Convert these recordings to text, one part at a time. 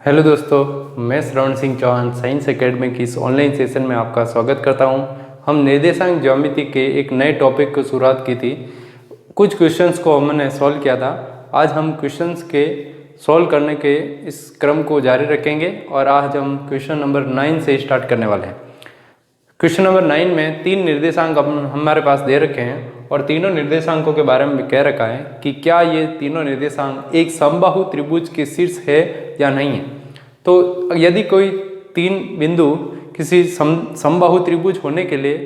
Hello दोस्तों, मैं श्रवण Singh Chauhan science academy की इस ऑनलाइन सेशन में आपका स्वागत करता हूं। हम निर्देशांक ज्यामिति के एक नए टॉपिक को शुरुआत की थी। कुछ क्वेश्चंस को हमने सॉल्व किया था। आज हम क्वेश्चंस के सॉल्व करने के इस क्रम को जारी रखेंगे और आज हम क्वेश्चन नंबर 9 से स्टार्ट करने वाले हैं। क्वेश्चन नंबर 9 में 3 निर्देशांक हमारे पास दे रखे हैं और तीनों निर्देशांकों के बारे में कह रखा है कि क्या ये तीनों निर्देशांक एक समबाहु त्रिभुज के शीर्ष है या नहीं है। तो यदि कोई 3 बिंदु किसी समबाहु त्रिभुज होने के लिए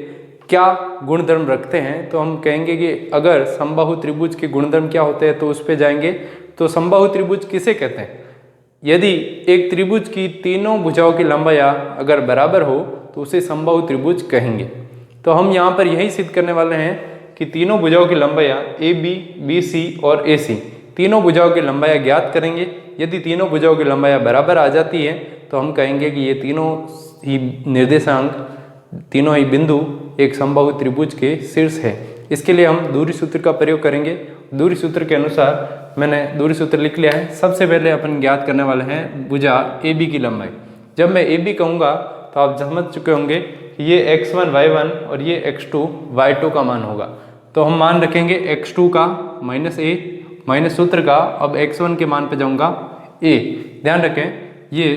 क्या गुणधर्म रखते हैं, तो हम कहेंगे कि अगर समबाहु त्रिभुज के गुणधर्म क्या होते हैं तो उस पर जाएंगे। तो समबाहु त्रिभुज किसे कहते हैं? यदि एक त्रिभुज की तीनों भुजाओं की लंबाइयाँ अगर बराबर हो तो उसे समबाहु त्रिभुज कहेंगे। तो हम यहाँ पर यही सिद्ध करने वाले हैं कि तीनों भुजाओं की लंबाइयाँ AB, BC और AC, तीनों भुजाओं की लंबाइयाँ ज्ञात करेंगे। यदि तीनों भुजाओं की लंबाइयाँ बराबर आ जाती है तो हम कहेंगे कि ये तीनों ही निर्देशांक, तीनों ही बिंदु एक समबाहु त्रिभुज के शीर्ष है। इसके लिए हम दूरी सूत्र का प्रयोग करेंगे। दूरी सूत्र के अनुसार मैंने दूरी सूत्र लिख लिया है। सबसे पहले अपन ज्ञात करने वाले हैं भुजा AB की लंबाई। जब मैं AB कहूँगा तो आप समझ चुके होंगे कि ये x1 y1 और ये x2 y2 का मान होगा। तो हम मान रखेंगे x2 का -a माइनस सूत्र का, अब x1 के मान पे जाऊँगा a। ध्यान रखें ये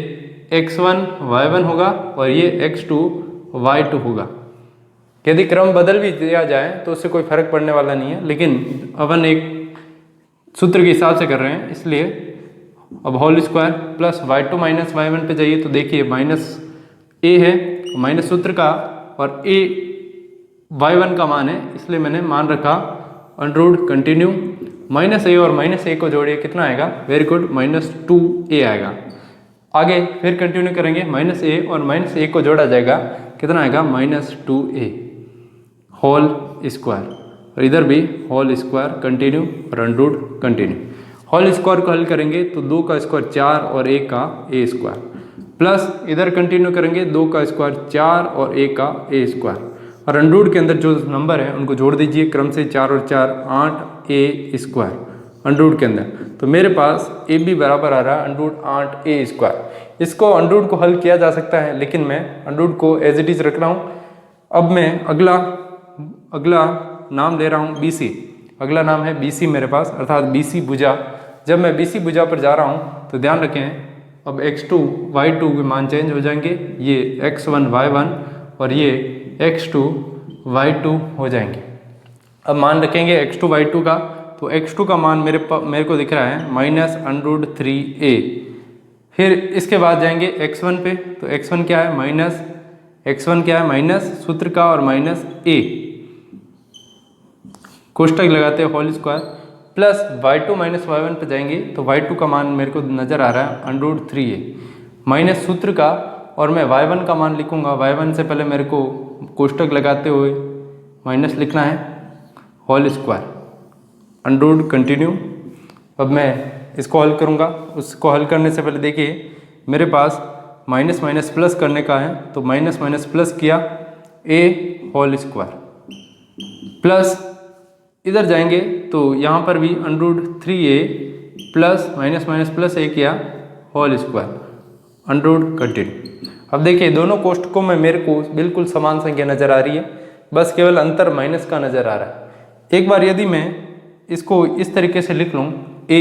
x1 y1 होगा और ये x2 y2 होगा। यदि क्रम बदल भी दिया जाए तो उससे कोई फर्क पड़ने वाला नहीं है, लेकिन अपन एक सूत्र के हिसाब से कर रहे हैं, इसलिए अब whole square plus y2 minus y1 पे जाइए तो देखिए माइनस a है माइनस सूत्र का और a y1 का मान है, इसलिए मैंने मान रखा अंडररूट कंटिन्यू -a और -a को जोड़िए कितना आएगा? वेरी गुड, -2a आएगा। आगे फिर कंटिन्यू करेंगे, -a और -a को जोड़ा जाएगा कितना आएगा? -2a होल स्क्वायर, और इधर भी होल स्क्वायर कंटिन्यू और अंडररूट कंटिन्यू। होल स्क्वायर को हल करेंगे तो 2 का स्क्वायर 4 और 1 का a स्क्वायर, प्लस इधर कंटिन्यू करेंगे 2 का स्क्वायर 4 और 1 का a स्क्वायर, और अंडररूट के अंदर जो नंबर है उनको जोड़ दीजिए क्रम से 4 और 4 8a स्क्वायर अंडररूट के अंदर। तो मेरे पास AB बराबर आ रहा है अंडररूट 8a स्क्वायर। इसको अंडररूट को हल किया जा सकता है, लेकिन मैं अंडररूट को एज इट इज रख रहा हूँ। अब मैं अगला नाम ले रहा हूँ BC। अगला नाम है BC मेरे पास, अर्थात BC भुजा। जब मैं BC भुजा पर जा रहा हूँ तो ध्यान रखें अब x2 y2 के मान चेंज हो जाएंगे, ये x1 y1 और ये x2 y2 हो जाएंगे। अब मान रखेंगे x2 y2 का, तो x2 का मान मेरे को दिख रहा है -√3a। फिर इसके बाद जाएंगे x1 पे, तो x1 क्या है? माइनस सूत्र का और -a, कोष्टक लगाते हैं whole square, plus y2 minus y1 पे जाएंगे तो y2 का मान मेरे को नज़र आ रहा है √3a माइनस सूत्र का, और मैं y1 का मान लिखूंगा। y1 से पहले मेरे को कोष्टक लगाते हुए माइनस लिखना है होल स्क्वायर अंडररूट कंटिन्यू। अब मैं इसको हल करूंगा। उसको हल करने से पहले देखिए मेरे पास माइनस माइनस प्लस करने का है, तो माइनस माइनस प्लस किया a होल स्क्वायर, प्लस इधर जाएंगे तो यहाँ पर भी √3a plus minus minus plus a किया होल स्क्वायर अंडररूट कंटिन्यू। अब देखिए दोनों कोष्टकों में मेरे को बिल्कुल समान संख्या नज़र आ रही है, बस केवल अंतर माइनस का नज़र आ रहा है। एक बार यदि मैं इसको इस तरीके से लिख लूँ a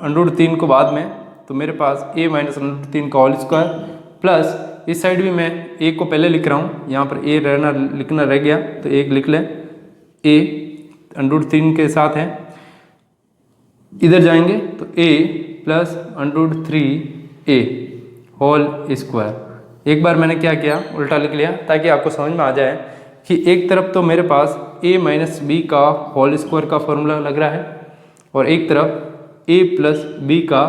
√3 को बाद में, तो मेरे पास a माइनस √3 का होल स्क्वायर, प्लस इस साइड भी मैं a को पहले लिख रहा हूँ, यहाँ पर a लिखना रह गया तो एक लिख लें, a √3 के साथ है। इधर जाएंगे तो a plus √3a whole square. एक बार मैंने क्या किया, उल्टा लिख लिया ताकि आपको समझ में आ जाए कि एक तरफ तो मेरे पास a माइनस b का होल स्क्वायर का फॉर्मूला लग रहा है और एक तरफ a प्लस b का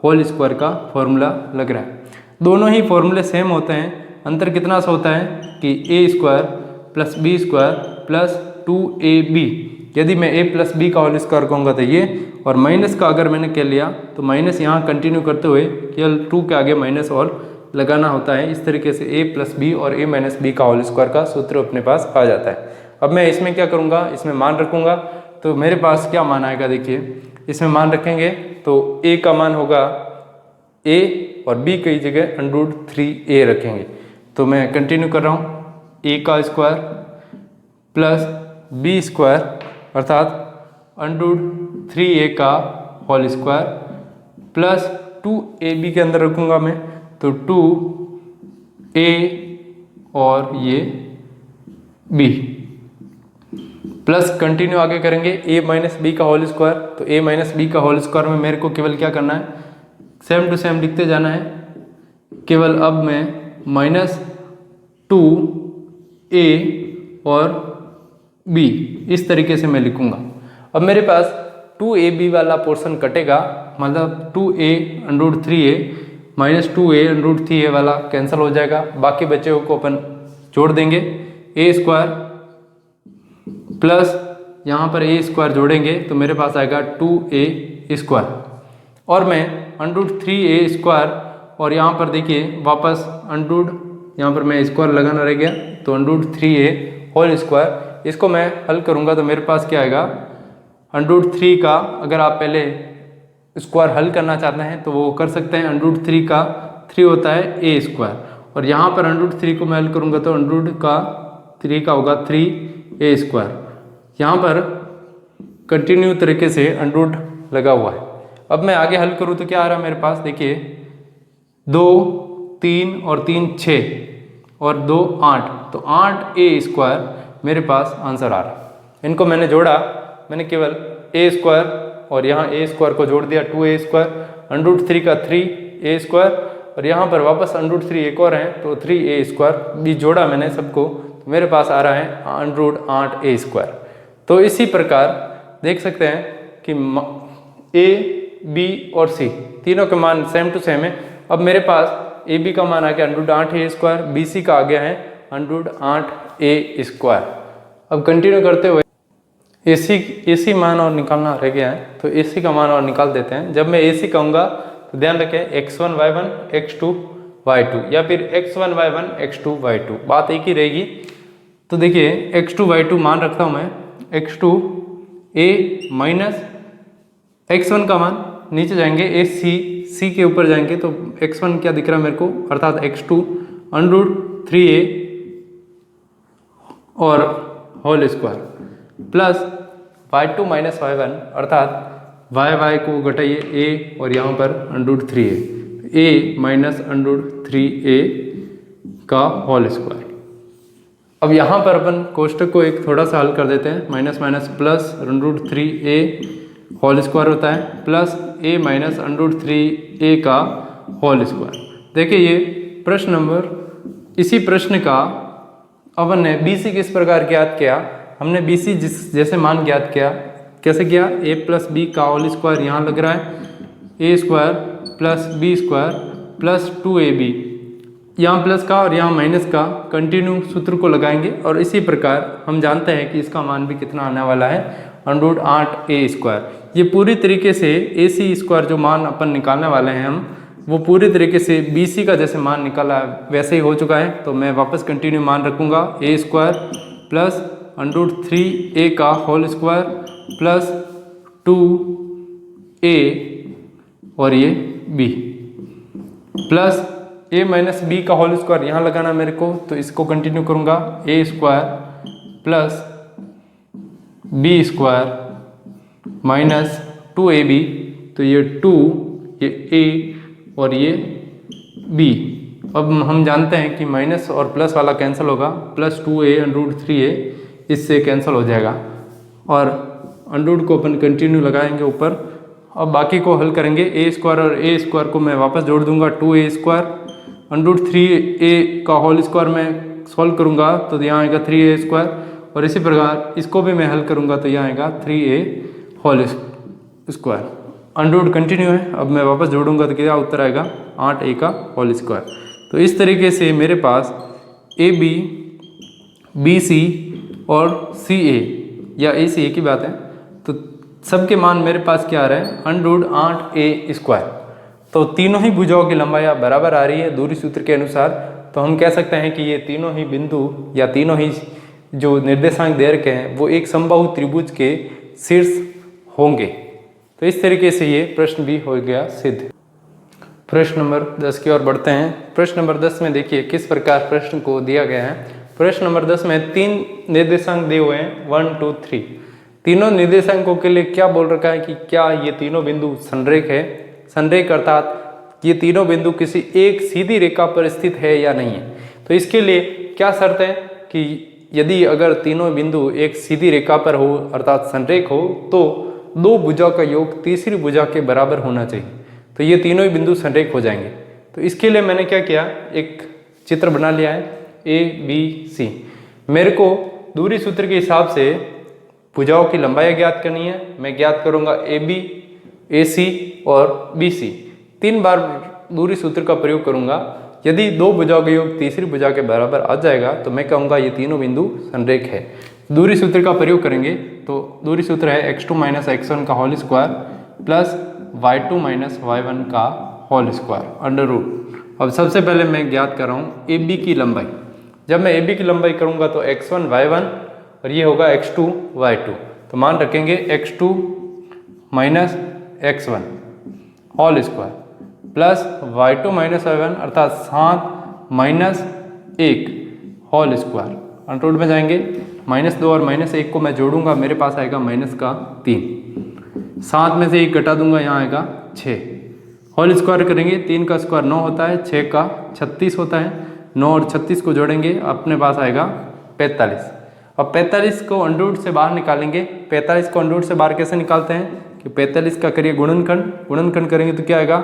होल स्क्वायर का फॉर्मूला लग रहा है। दोनों ही फॉर्मूले सेम होते हैं। अंतर कितना सा होता है कि a square plus b square plus 2ab। यदि मैं a प्लस b का होल स्क्वायर कहूँगा तो ये, और माइनस का अगर मैंने कह लिया तो माइनस यहाँ कंटिन्यू करते हुए केवल 2 के आगे माइनस और लगाना होता है। इस तरीके से a प्लस बी और a माइनस बी का होल स्क्वायर का सूत्र अपने पास आ जाता है। अब मैं इसमें क्या करूँगा, इसमें मान रखूँगा, तो मेरे पास क्या मान आएगा? देखिए इसमें मान रखेंगे तो a का मान होगा a और b की जगह √3a रखेंगे। तो मैं कंटिन्यू कर रहा हूँ, a का स्क्वायर प्लस b स्क्वायर अर्थात √3a का होल स्क्वायर प्लस 2ab के अंदर रखूँगा मैं, तो 2a और ये b प्लस कंटिन्यू आगे करेंगे a माइनस बी का होल स्क्वायर। तो a माइनस बी का होल स्क्वायर में मेरे को केवल क्या करना है, सेम टू सेम लिखते जाना है। केवल अब मैं -2a और b इस तरीके से मैं लिखूंगा। अब मेरे पास 2ab वाला पोर्शन कटेगा, मतलब 2a √3a minus 2a √3a वाला कैंसिल हो जाएगा। बाकी बचे हुए को अपन जोड़ देंगे, a स्क्वायर प्लस यहाँ पर a स्क्वायर जोड़ेंगे तो मेरे पास आएगा 2a स्क्वायर, और मैं √3a स्क्वायर और यहाँ पर देखिए वापस यहाँ पर मैं स्क्वायर लगाना रह गया, तो √3a होल स्क्वायर, इसको मैं हल करूँगा तो मेरे पास क्या आएगा, √3 का अगर आप पहले स्क्वायर हल करना चाहते हैं तो वो कर सकते हैं। √3 का 3 होता है a स्क्वायर, और यहाँ पर √3 को मैं हल करूँगा तो √3 का होगा 3a स्क्वायर। यहाँ पर कंटिन्यू तरीके से √ लगा हुआ है। अब मैं आगे हल करूँ तो क्या आ रहा है मेरे पास, देखिए 2 3 और 3 6 और 2 8, तो 8a स्क्वायर मेरे पास आंसर आ रहा है। इनको मैंने जोड़ा, मैंने केवल a स्क्वायर और यहाँ a स्क्वायर को जोड़ दिया 2a स्क्वायर, √3 का 3a स्क्वायर और यहाँ पर वापस √3 एक और है तो 3a स्क्वायर भी जोड़ा मैंने सबको, तो मेरे पास आ रहा है √8a स्क्वायर। तो इसी प्रकार देख सकते हैं कि a b और c तीनों के मान सेम टू सेम है। अब मेरे पास a b का मान आ गया √8a स्क्वायर, b c का आ गया है √8a स्क्वायर। अब कंटिन्यू करते हुए AC मान और निकालना रह गया है, तो AC का मान और निकाल देते हैं। जब मैं AC कहूँगा तो ध्यान रखें x1 y1 x2 y2 या फिर x1 y1 x2 y2, बात एक ही रहेगी। तो देखिए x2 y2 मान रखता हूँ मैं, x2 a माइनस x1 का मान नीचे जाएंगे a c के ऊपर जाएंगे तो x1 क्या दिख रहा है मेरे को, अर्थात x2 √3a और whole square plus y2 minus y1 अर्थात y को घटाइए a और यहाँ पर √3a, a माइनस √3a का होल स्क्वायर। अब यहाँ पर अपन कोष्टक को एक थोड़ा सा हल कर देते हैं, minus minus plus √3a whole square होता है प्लस a माइनस √3a का होल स्क्वायर। देखिए ये प्रश्न नंबर, इसी प्रश्न का अपन ने BC किस प्रकार ज्ञात किया, हमने BC जैसे मान ज्ञात किया, कैसे किया, a प्लस b का होल स्क्वायर यहाँ लग रहा है, a square plus b square plus 2ab, यहाँ प्लस का और यहाँ माइनस का कंटिन्यू सूत्र को लगाएंगे और इसी प्रकार हम जानते हैं कि इसका मान भी कितना आने वाला है, √8a स्क्वायर। ये पूरी तरीके से AC स्क्वायर जो मान अपन निकालने वाले हैं हम, वो पूरी तरीके से BC का जैसे मान निकाला वैसे ही हो चुका है। तो मैं वापस कंटिन्यू मान रखूँगा, a स्क्वायर प्लस √3a का होल स्क्वायर प्लस 2a और ये b plus a minus b का होल स्क्वायर यहाँ लगाना मेरे को, तो इसको कंटिन्यू करूँगा, a square plus b square minus 2ab, तो ये 2 ये a और ये b। अब हम जानते हैं कि माइनस और प्लस वाला कैंसिल होगा, प्लस 2a √3a इससे कैंसिल हो जाएगा और √ को अपन कंटिन्यू लगाएंगे ऊपर। अब बाकी को हल करेंगे, a स्क्वायर और a स्क्वायर को मैं वापस जोड़ दूंगा, 2a स्क्वायर √3a का होल स्क्वायर में सॉल्व करूंगा तो यहाँ आएगा 3a स्क्वायर, और इसी प्रकार इसको भी मैं हल करूंगा तो यहाँ आएगा 3a होल स्क्वायर। √ कंटिन्यू है, अब मैं वापस जोड़ूंगा तो क्या उत्तर आएगा, 8a का होल स्क्वायर। तो इस तरीके से मेरे पास AB BC और CA या AC एक ही बात है, तो सबके मान मेरे पास क्या आ रहे हैं, √8a स्क्वायर। तो तीनों ही भुजाओं की लंबाई बराबर आ रही है दूरी सूत्र के अनुसार, तो हम कह सकते हैं कि ये तीनों ही बिंदु या तीनों ही जो निर्देशांक दे रखे हैं वो एक समबाहु त्रिभुज के शीर्ष होंगे। तो इस तरीके से ये प्रश्न भी हो गया सिद्ध। प्रश्न नंबर 10 की ओर बढ़ते हैं। प्रश्न नंबर 10 में देखिए किस प्रकार प्रश्न को दिया गया है। प्रश्न नंबर 10 में 3 निर्देशांक दिए हुए हैं 1, 2, 3। तीनों निर्देशांकों के लिए क्या बोल रखा है कि क्या ये तीनों बिंदु संरेख है। संरेख अर्थात ये तीनों बिंदु किसी एक सीधी रेखा पर स्थित है या नहीं है। तो इसके लिए क्या शर्त है कि यदि अगर तीनों बिंदु एक सीधी रेखा पर हो अर्थात संरेख हो तो दो भुजा का योग तीसरी भुजा के बराबर होना चाहिए। तो ये तीनों ही बिंदु संरेख हो जाएंगे। तो इसके लिए मैंने क्या किया, एक चित्र बना लिया है ABC। मेरे को दूरी सूत्र के हिसाब से भुजाओं की लंबाई ज्ञात करनी है। मैं ज्ञात करूंगा AB, AC और BC। 3 बार दूरी सूत्र का प्रयोग करूंगा। यदि दो भुजाओं का योग तीसरी भुजा के बराबर आ जाएगा तो मैं कहूँगा ये तीनों बिंदु संरेख है। दूरी सूत्र का प्रयोग करेंगे तो दूरी सूत्र है x2 - x1 का whole square plus y2 - y1 का होल स्क्वायर अंडर रूट। अब सबसे पहले मैं ज्ञात कर रहा हूँ AB की लंबाई। जब मैं AB की लंबाई करूँगा तो x1 y1 और ये होगा x2 y2। तो मान रखेंगे x2 - x1 whole square plus y2 - y1 अर्थात 7 - 1 होल स्क्वायर अंडर रूट में जाएंगे। -2 और -1 को मैं जोड़ूंगा, मेरे पास आएगा -3। 7 में से 1 घटा दूंगा, यहाँ आएगा 6 होल स्क्वायर करेंगे। 3 का स्क्वायर 9 होता है, 6 का 36 होता है। 9 और 36 को जोड़ेंगे, अपने पास आएगा 45। अब 45 को अंडर रूट से बाहर निकालेंगे। 45 को अंडर रूट से बाहर कैसे निकालते हैं कि 45 का करिए गुणनखंड करेंगे तो क्या आएगा,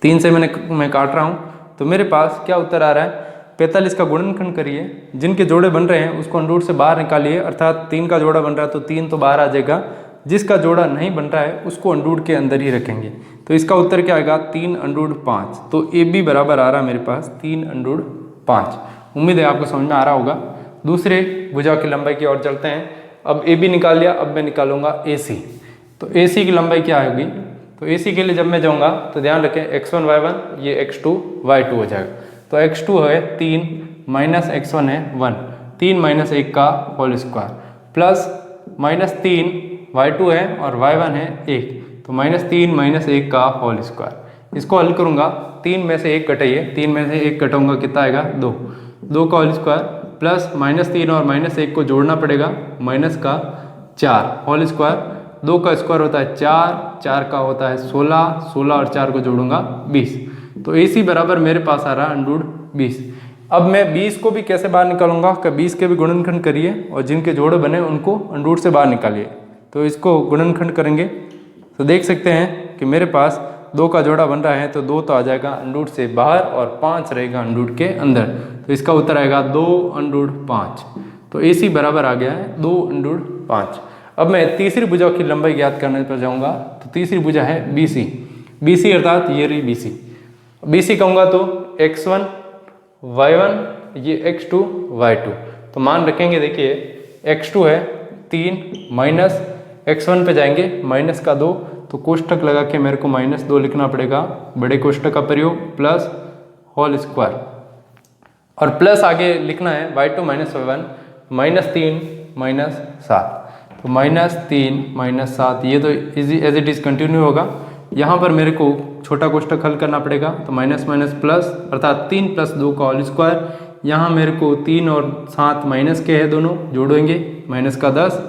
3 से मैं काट रहा हूँ तो मेरे पास क्या उत्तर आ रहा है, 45 का गुणनखंड करिए, जिनके जोड़े बन रहे हैं उसको अंडर रूट से बाहर निकालिए। अर्थात 3 का जोड़ा बन रहा है तो 3 तो बाहर आ जाएगा, जिसका जोड़ा नहीं बन रहा है उसको अंडर रूट के अंदर ही रखेंगे। तो इसका उत्तर क्या आएगा, 3 अंडर रूट 5। तो AB बराबर आ रहा है मेरे पास 3 अंडर रूट 5। उम्मीद है आपको समझ में आ रहा होगा। दूसरे भुजा की लंबाई की ओर चलते हैं। अब AB निकाल लिया, अब मैं निकालूंगा AC। तो AC की लंबाई क्या होगी, तो AC के लिए जब मैं जाऊंगा तो ध्यान रखें x1 y1 ये x2 y2 हो जाएगा। तो x2 है 3 माइनस x1 है 1, 3 - 1 का होल स्क्वायर प्लस -3 y2 है और y1 है 1, तो -3 - 1 का होल स्क्वायर। इसको हल करूंगा, 3 में से 1 घटाइए, 3 में से 1 घटाऊंगा कितना आएगा 2, 2 का होल स्क्वायर प्लस -3 और -1 को जोड़ना पड़ेगा, माइनस का 4 होल स्क्वायर। 2 का स्क्वायर होता है 4, 4 का होता है 16, 16 और 4 को जोड़ूंगा 20। तो AC बराबर मेरे पास आ रहा है अंडर रूट 20। अब मैं 20 को भी कैसे बाहर निकालूंगा कि 20 के भी गुणनखंड करिए और जिनके जोड़े बने उनको अंडर रूट से बाहर निकालिए। तो इसको गुणनखंड करेंगे तो देख सकते हैं कि मेरे पास 2 का जोड़ा बन रहा है तो 2 तो आ जाएगा अंडर रूट से बाहर और 5 रहेगा अंडर रूट के अंदर। तो इसका उत्तर आएगा 2 अंडर रूट 5। तो AC बराबर आ गया है 2 अंडर रूट 5। अब मैं तीसरी भुजा की लंबाई ज्ञात करने पर जाऊंगा। तो तीसरी भुजा है BC अर्थात ये रही BC कहूँगा तो x1 y1 ये x2 y2। तो मान रखेंगे, देखिए x2 है 3 माइनस x1 पे जाएंगे माइनस का 2, तो कोष्टक लगा के मेरे को -2 लिखना पड़ेगा, बड़े कोष्टक का प्रयोग प्लस होल स्क्वायर और प्लस आगे लिखना है y2 - y1 -3 - 7। तो -3 - 7 ये तो easy as it is continue होगा। यहाँ पर मेरे को छोटा कोष्टक हल करना पड़ेगा, तो माइनस माइनस प्लस अर्थात 3 + 2 का होल स्क्वायर। यहाँ मेरे को 3 और 7 माइनस के है, दोनों जोड़ेंगे माइनस का 10।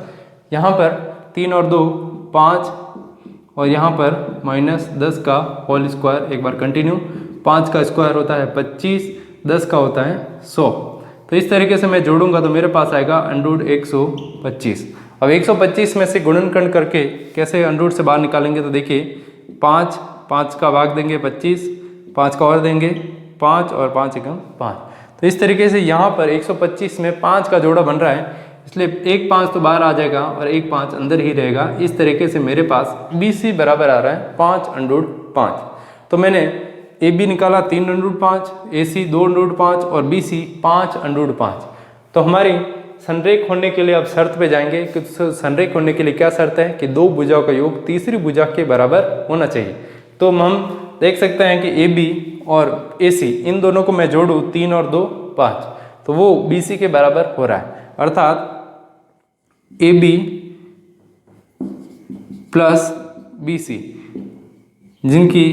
यहाँ पर 3 और 2 5 और यहाँ पर -10 का होल स्क्वायर। एक बार कंटिन्यू, 5 का स्क्वायर होता है 25, 10 का होता है 100। तो इस तरीके से मैं जोड़ूंगा तो मेरे पास आएगा अंडर रूट 125। अब 125 में से गुणनखंड करके कैसे अंडर रूट से बाहर निकालेंगे, तो देखिए 5 का भाग देंगे 25, 5 का और देंगे 5 और 5 एकम 5। तो इस तरीके से यहाँ पर 125 में 5 का जोड़ा बन रहा है, इसलिए 1 5 तो बाहर आ जाएगा और 1 5 अंदर ही रहेगा। इस तरीके से मेरे पास BC बराबर आ रहा है 5 अंडर रूट 5। तो मैंने AB निकाला 3 under root 5, AC 2 under root 5 और BC 5 अंडर रूट 5। तो हमारी संरेख होने के लिए अब शर्त पे जाएंगे कि संरेख होने के लिए क्या शर्त है कि दो भुजाओं का योग तीसरी भुजा के बराबर होना चाहिए। तो हम देख सकते हैं कि AB और AC इन दोनों को मैं जोड़ूँ 3 और 2 5, तो वो BC के बराबर हो रहा है। अर्थात AB प्लस BC जिनकी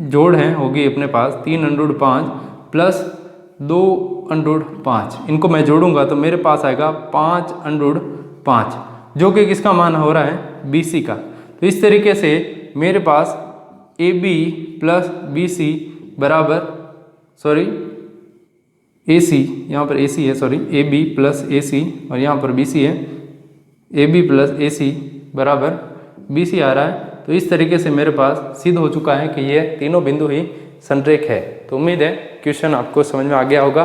जोड़ है होगी अपने पास 3√5 प्लस 2√5, इनको मैं जोड़ूंगा तो मेरे पास आएगा 5√5, जो कि किसका मान हो रहा है BC का। तो इस तरीके से मेरे पास AB प्लस BC बराबर AC, यहाँ पर AC है AB प्लस AC और यहाँ पर BC है, AB प्लस AC बराबर BC आ रहा है। तो इस तरीके से मेरे पास सिद्ध हो चुका है कि ये तीनों बिंदु ही संरेख है। तो उम्मीद है क्वेश्चन आपको समझ में आ गया होगा।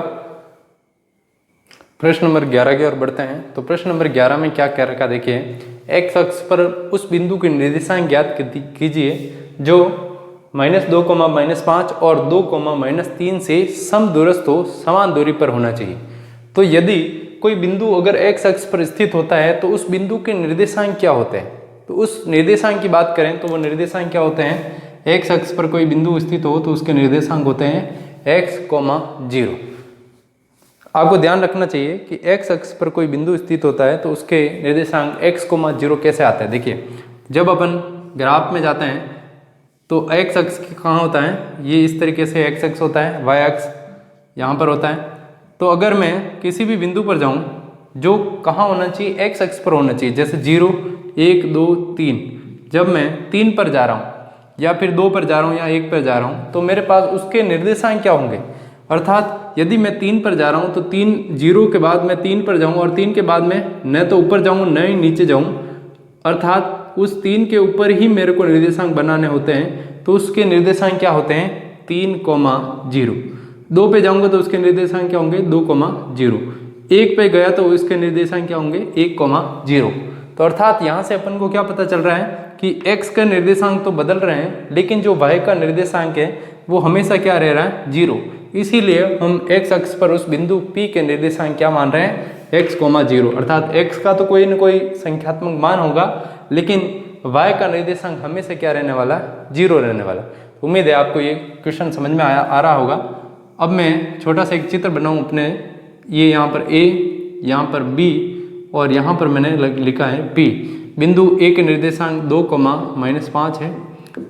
प्रश्न नंबर 11 की ओर बढ़ते हैं। तो प्रश्न नंबर 11 में क्या कह रखा देखिए, एक्स अक्ष पर उस बिंदु के निर्देशांक ज्ञात कीजिए जो -2, -5 और 2, -3 से समदूरस्थ हो, समान दूरी पर होना चाहिए। तो यदि कोई बिंदु अगर एक्स अक्ष पर स्थित होता है तो उस बिंदु के निर्देशांक क्या होते हैं? तो उस निर्देशांक की बात करें तो वो निर्देशांक क्या होते हैं? एक्स अक्ष पर कोई बिंदु स्थित हो तो उसके निर्देशांक होते हैं x, 0। आपको ध्यान रखना चाहिए कि एक्स अक्ष पर कोई बिंदु स्थित होता है तो उसके निर्देशांक x, 0 कैसे आता है। देखिए, जब अपन ग्राफ में जाते हैं तो एक्स अक्ष कहाँ होता है? ये इस तरीके से एक्स अक्ष होता है, वाई अक्ष यहाँ पर होता है। तो अगर मैं किसी भी बिंदु पर जाऊँ जो कहाँ होना चाहिए? एक्स अक्ष पर होना चाहिए। जैसे 0, 1, 2, 3, जब मैं 3 पर जा रहा हूँ या फिर 2 पर जा रहा हूँ या 1 पर जा रहा हूँ तो मेरे पास उसके निर्देशांक क्या होंगे? अर्थात यदि मैं 3 पर जा रहा हूँ तो 3 0 के बाद मैं 3 पर जाऊँ और 3 के बाद मैं न तो ऊपर जाऊँ न ही नीचे जाऊँ, अर्थात उस 3 के ऊपर ही मेरे को निर्देशांक बनाने होते हैं। तो उसके निर्देशांक क्या होते हैं? 3, 0। 2 पे जाऊँगा तो उसके निर्देशांक क्या होंगे? 2, 0। 1 पे गया तो इसके निर्देशांक क्या होंगे? 1, 0। तो अर्थात यहाँ से अपन को क्या पता चल रहा है कि x का निर्देशांक तो बदल रहे हैं लेकिन जो y का निर्देशांक है वो हमेशा क्या रह रहा है? 0। इसीलिए हम x अक्ष पर उस बिंदु P के निर्देशांक क्या मान रहे हैं? x, 0। अर्थात x का तो कोई न कोई संख्यात्मक मान होगा लेकिन y का निर्देशांक हमेशा क्या रहने वाला है? 0 रहने वाला। उम्मीद है आपको ये क्वेश्चन समझ में आ रहा होगा। अब मैं छोटा सा एक चित्र बनाऊँ अपने, ये यहाँ पर A, यहाँ पर B और यहाँ पर मैंने लिखा है P। बिंदु A के निर्देशांक 2, -5 है,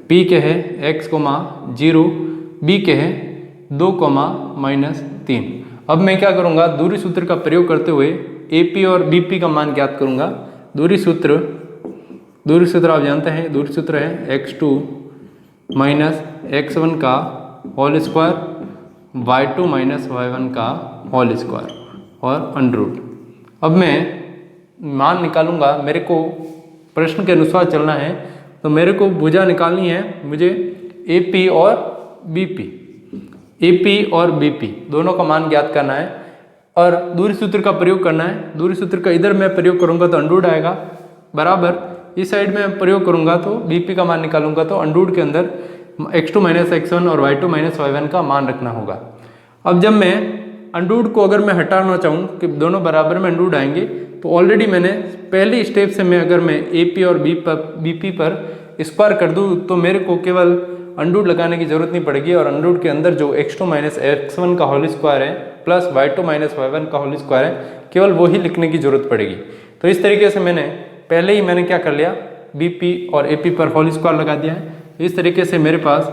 P के है x, 0, B के है 2, -3। अब मैं क्या करूँगा? दूरी सूत्र का प्रयोग करते हुए AP और BP का मान ज्ञात करूँगा। दूरी सूत्र आप जानते हैं, दूरी सूत्र है x2 - x1 का होल स्क्वायर, y2 - y1 का होल स्क्वायर और अंडर। अब मैं मान निकालूंगा, मेरे को प्रश्न के अनुसार चलना है तो मेरे को भुजा निकालनी है, मुझे AP और BP दोनों का मान ज्ञात करना है और दूरी सूत्र का प्रयोग करना है। दूरी सूत्र का इधर मैं प्रयोग करूंगा तो अंडूड आएगा, बराबर इस साइड में प्रयोग करूंगा तो BP का मान निकालूंगा तो अंडूड के अंदर x2 - x1 और y2 - y1 का मान रखना होगा। अब जब मैं अंडूड को अगर मैं हटाना चाहूँ कि दोनों बराबर में अंडूड आएंगे तो ऑलरेडी मैंने पहले स्टेप से मैं अगर मैं AP और BP पर स्क्वायर कर दूँ तो मेरे को केवल अंडूड लगाने की जरूरत नहीं पड़ेगी और अंडूड के अंदर जो x2 - x1 का होल स्क्वायर है प्लस y2 - y1 का होल स्क्वायर है, केवल वो ही लिखने की जरूरत पड़ेगी। तो इस तरीके से मैंने क्या कर लिया? BP और AP पर होल स्क्वायर लगा दिया है। इस तरीके से मेरे पास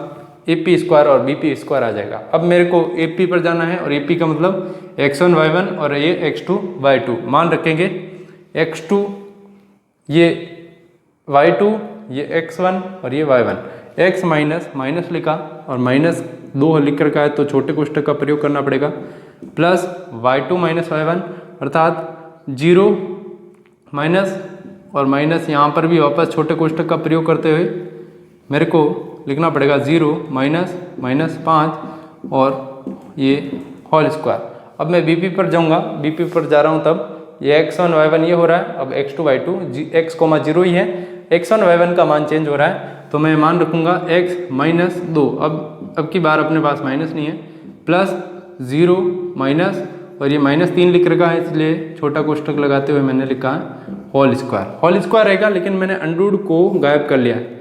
AP स्क्वायर और BP स्क्वायर आ जाएगा। अब मेरे को AP पर जाना है और AP का मतलब x1 y1 और ये x2 y2 मान रखेंगे। x2 ये y2 ये x1 और ये y1, x माइनस लिखा और -2 लिख रखा है तो छोटे कोष्ठक का प्रयोग करना पड़ेगा, प्लस y2 - y1 अर्थात 0 माइनस और माइनस, यहाँ पर भी वापस छोटे कोष्ठक का प्रयोग करते हुए मेरे को लिखना पड़ेगा 0 -5 और ये होल स्क्वायर। अब मैं BP पर जाऊँगा, BP पर जा रहा हूँ तब ये x1 y1 ये हो रहा है, अब x2 y2 x, 0 ही है, x1 y1 का मान चेंज हो रहा है तो मैं मान रखूँगा x - 2। अब की बार अपने पास माइनस नहीं है, प्लस 0 माइनस और ये -3 लिख रखा है इसलिए छोटा कोष्ठक लगाते हुए मैंने लिखा है होल स्क्वायर रहेगा, लेकिन मैंने अंडररूट को गायब कर लिया है।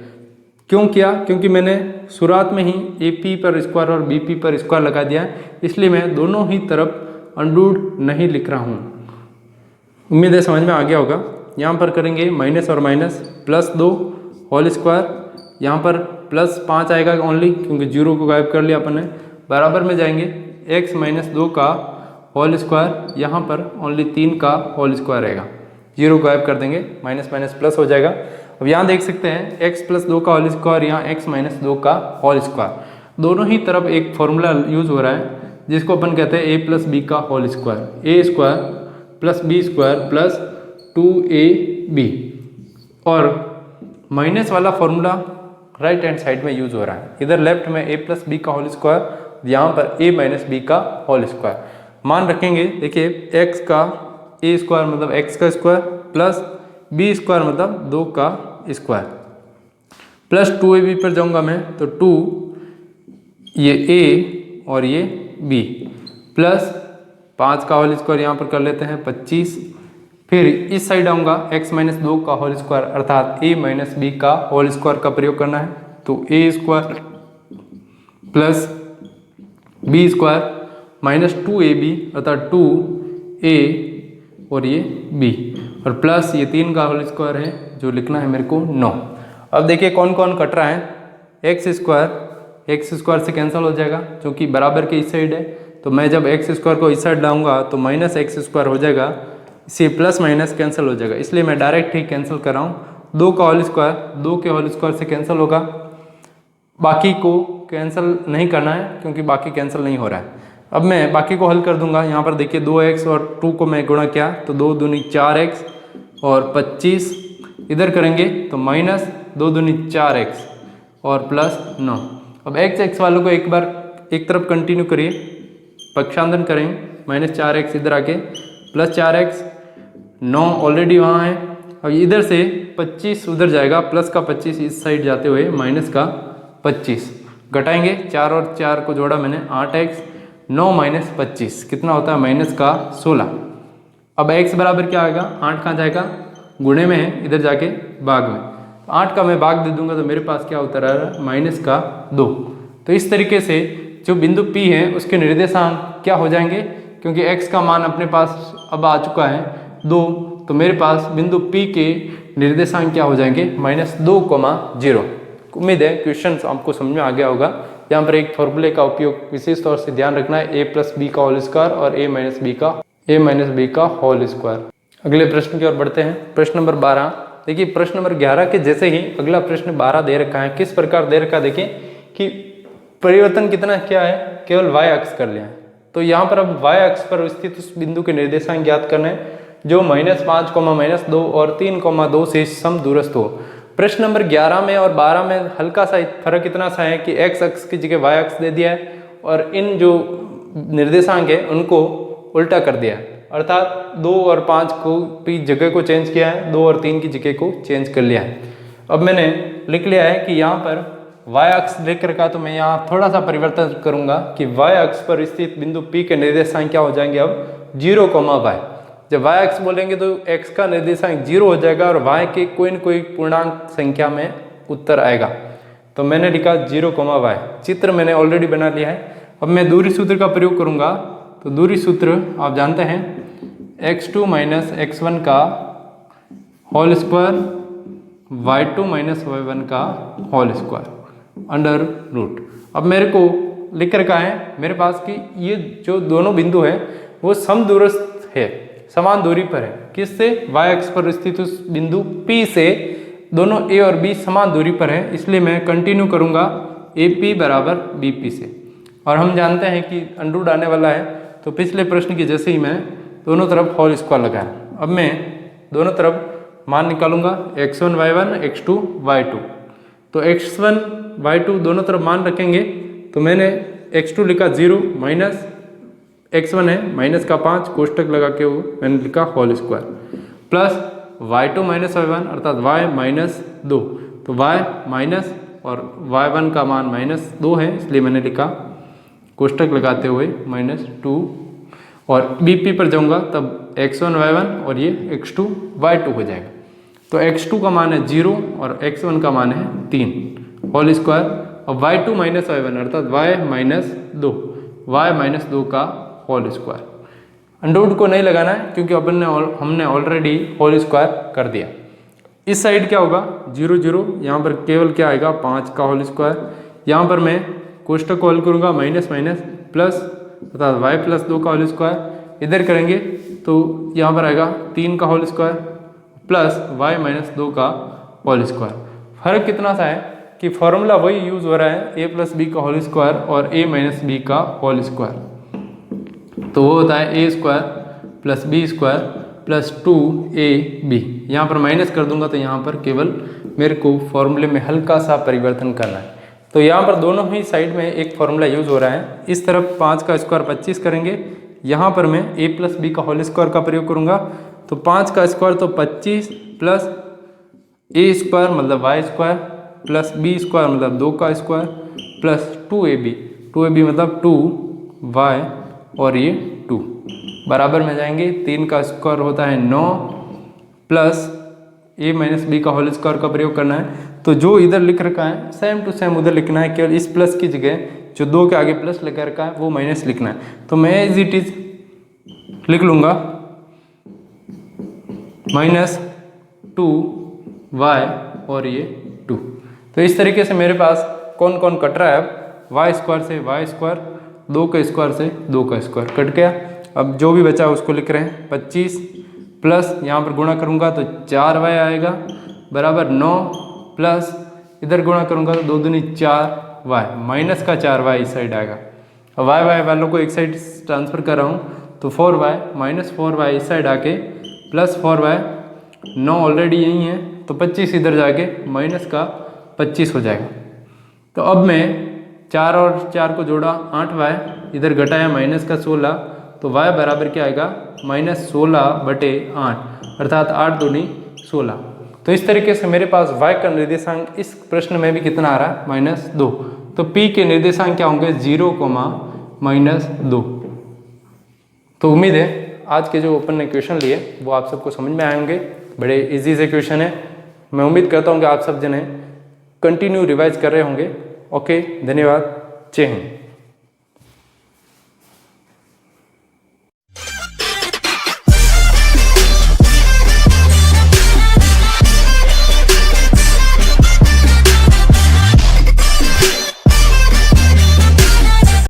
क्यों किया? क्योंकि मैंने शुरुआत में ही AP पर स्क्वायर और BP पर स्क्वायर लगा दिया है, इसलिए मैं दोनों ही तरफ अंडररूट नहीं लिख रहा हूँ। उम्मीद है समझ में आ गया होगा। यहाँ पर करेंगे माइनस और माइनस, +2 होल स्क्वायर, यहाँ पर +5 आएगा ओनली, क्योंकि 0 को गायब कर लिया अपन ने। बराबर में जाएंगे x माइनस 2 का होल स्क्वायर, यहाँ पर ओनली 3 का होल स्क्वायर रहेगा, 0 गायब कर देंगे, माइनस माइनस प्लस हो जाएगा। अब यहाँ देख सकते हैं x + 2 का होल स्क्वायर, यहाँ x माइनस 2 का होल स्क्वायर, दोनों ही तरफ एक फॉर्मूला यूज हो रहा है जिसको अपन कहते हैं a + b का whole square, a square plus b square plus 2ab, और माइनस वाला फॉर्मूला राइट हैंड साइड में यूज हो रहा है। इधर लेफ्ट में a + b का होल स्क्वायर, यहाँ पर a - b का होल स्क्वायर। मान रखेंगे, देखिए x का a स्क्वायर मतलब x का स्क्वायर प्लस b स्क्वायर मतलब 2 का स्क्वायर, प्लस 2ab पर जाऊंगा मैं तो 2 ये a और ये b, प्लस 5 का होल स्क्वायर यहाँ पर कर लेते हैं 25, फिर इस साइड आऊँगा x माइनस 2 का होल स्क्वायर अर्थात a माइनस b का होल स्क्वायर का प्रयोग करना है, तो a square plus b square minus 2ab अर्थात 2a और ये b, और प्लस ये 3 का होल स्क्वायर है जो लिखना है मेरे को 9। अब देखिए कौन कौन कट रहा है, x स्क्वायर से कैंसिल हो जाएगा क्योंकि बराबर के इस साइड है, तो मैं जब x स्क्वायर को इस साइड लाऊंगा तो माइनस x स्क्वायर हो जाएगा, इसे प्लस माइनस कैंसिल हो जाएगा, इसलिए मैं डायरेक्ट ही कैंसिल कर रहा हूँ। 2 का होल स्क्वायर 2 के होल स्क्वायर से कैंसिल होगा, बाकी को कैंसिल नहीं करना है क्योंकि बाकी कैंसिल नहीं हो रहा है। अब मैं बाकी को हल कर दूंगा, यहाँ पर देखिए 2x और 2 को मैं गुणा किया तो 2 दूनी 4x और 25, इधर करेंगे तो माइनस 2 दूनी 4x और प्लस 9। अब x वालों को एक बार एक तरफ कंटिन्यू करिए, पक्षांतरण करेंगे, -4x इधर आके प्लस 4x, 9 ऑलरेडी वहाँ है। अब इधर से 25 उधर जाएगा, प्लस का 25 इस साइड जाते हुए माइनस का 25, घटाएंगे 4 और 4 को जोड़ा मैंने 8x, 9 माइनस 25 कितना होता है माइनस का 16। अब x बराबर क्या आएगा, 8 कहाँ जाएगा, गुणे में है, इधर जाके भाग में, 8 का मैं भाग दे दूंगा तो मेरे पास क्या उतर आ रहा है माइनस का 2। तो इस तरीके से जो बिंदु P है उसके निर्देशांक क्या हो जाएंगे, क्योंकि x का मान अपने पास अब आ चुका है 2, तो मेरे पास बिंदु P के निर्देशांक क्या हो जाएंगे -2,0। उम्मीद है क्वेश्चन आपको समझ में आ गया होगा। यहाँ पर एक फॉर्मूले का उपयोग विशेष तौर से ध्यान रखना है, a + b का होल स्क्वायर और a माइनस b का होल स्क्वायर। अगले प्रश्न की ओर बढ़ते हैं, प्रश्न नंबर 12। देखिए प्रश्न नंबर 11 के जैसे ही अगला प्रश्न 12 दे रखा है, किस प्रकार दे रखा है, देखिए कि परिवर्तन कितना क्या है, केवल y अक्ष कर लिया है। तो यहाँ पर अब y अक्ष पर स्थित उस बिंदु के निर्देशांक ज्ञात करने हैं जो -5, -2 और 3,2 से सम दूरस्थ हो। प्रश्न नंबर 11 में और 12 में हल्का सा फर्क इतना सा है कि x अक्ष की जगह y अक्ष दे दिया है और इन जो निर्देशांक है उनको उल्टा कर दिया है, अर्थात 2 और 5 की जगह को चेंज किया है, 2 और 3 की जगह को चेंज कर लिया है। अब मैंने लिख लिया है कि यहाँ पर y अक्ष लेकर का, तो मैं यहाँ थोड़ा सा परिवर्तन करूँगा कि y अक्ष पर स्थित बिंदु P के निर्देशांक क्या हो जाएंगे अब 0, y। जब y अक्ष बोलेंगे तो x का निर्देशांक 0 हो जाएगा और y के कोई न कोई पूर्णांक संख्या में उत्तर आएगा, तो मैंने लिखा 0, y। चित्र मैंने ऑलरेडी बना लिया है। अब मैं दूरी सूत्र का प्रयोग करूँगा, तो दूरी सूत्र आप जानते हैं x2 - x1 का होल स्क्वायर y2 - y1 का होल स्क्वायर अंडर रूट। अब मेरे को लिख रखा है मेरे पास कि ये जो दोनों बिंदु है वो समदूरस्थ है, समान दूरी पर है, किससे, y अक्ष पर स्थित उस बिंदु P से दोनों a और b समान दूरी पर है, इसलिए मैं कंटिन्यू करूँगा AP बराबर BP से। और हम जानते हैं कि अंडर आने वाला है, तो पिछले प्रश्न की जैसे ही मैं दोनों तरफ होल स्क्वायर लगाया। अब मैं दोनों तरफ मान निकालूंगा x1 y1 x2 y2, तो x1 y2 दोनों तरफ मान रखेंगे, तो मैंने x2 लिखा 0 माइनस x1 है माइनस का 5 कोष्टक लगा के वो मैंने लिखा whole square plus y2 - y1 अर्थात y - 2, तो y माइनस और y1 का मान -2 है, इसलिए मैंने लिखा कोष्टक लगाते हुए -2, और BP पर जाऊंगा तब x1 y1 और ये x2 y2 हो जाएगा। तो x2 का मान है 0 और x1 का मान है 3 होल स्क्वायर, और y2 - y1 अर्थात y - 2 का होल स्क्वायर। अंडर रूट को नहीं लगाना है क्योंकि हमने ऑलरेडी होल स्क्वायर कर दिया। इस साइड क्या होगा 0 0, यहाँ पर केवल क्या आएगा 5 का होल स्क्वायर। यहाँ पर मैं कोष्टक को हल करूँगा माइनस माइनस प्लस अर्थात y प्लस 2 का होल स्क्वायर। इधर करेंगे तो यहाँ पर आएगा 3 का whole square plus y minus 2 का होल स्क्वायर। फर्क कितना सा है कि फॉर्मूला वही यूज़ हो रहा है a प्लस बी का होल स्क्वायर और a माइनस बी का होल स्क्वायर। तो वो होता है a square plus B square plus 2ab। यहाँ पर माइनस कर दूंगा तो यहाँ पर केवल मेरे को फॉर्मूले में हल्का सा परिवर्तन करना है। तो यहाँ पर दोनों ही साइड में एक फॉर्मूला यूज़ हो रहा है। इस तरफ 5 का स्क्वायर 25 करेंगे, यहाँ पर मैं a प्लस बी का होल स्क्वायर का प्रयोग करूँगा। तो 5 का स्क्वायर तो 25 प्लस a स्क्वायर मतलब y square plus b square मतलब 2 का स्क्वायर प्लस 2ab मतलब 2y और ये 2 बराबर में जाएंगे। 3 का स्क्वायर होता है 9 प्लस a माइनस बी का होल स्क्वायर का प्रयोग करना है। तो जो इधर लिख रखा है सेम टू सेम उधर लिखना है, केवल इस प्लस की जगह जो 2 के आगे प्लस लगा रखा है वो माइनस लिखना है। तो मैं एज इट इज लिख लूँगा माइनस 2y और ये 2। तो इस तरीके से मेरे पास कौन कौन कट रहा है, अब y स्क्वायर से y स्क्वायर, 2 का स्क्वायर से 2 का स्क्वायर कट गया। अब जो भी बचा उसको लिख रहे हैं 25 प्लस यहाँ पर गुणा करूँगा तो 4y आएगा बराबर 9 प्लस इधर गुणा करूँगा तो 2 दूनी 4y माइनस का 4y इस साइड आएगा। अब y वालों को एक साइड ट्रांसफर कर रहा हूँ तो 4y माइनस 4y इस साइड आके प्लस 4y, 9 ऑलरेडी यही है तो 25 इधर जाके माइनस का 25 हो जाएगा। तो अब मैं 4 और 4 को जोड़ा 8y, इधर घटाया माइनस का 16 तो y बराबर क्या आएगा माइनस 16/8 अर्थात 8 दूनी 16। तो इस तरीके से मेरे पास y का निर्देशांक इस प्रश्न में भी कितना आ रहा है -2। तो p के निर्देशांक क्या होंगे 0, -2। तो उम्मीद है आज के जो अपन ने क्वेश्चन लिए वो आप सबको समझ में आए होंगे। बड़े इजी से क्वेश्चन है। मैं उम्मीद करता हूँ कि आप सब जने कंटिन्यू रिवाइज कर रहे होंगे। ओके, धन्यवाद, जय हिंद।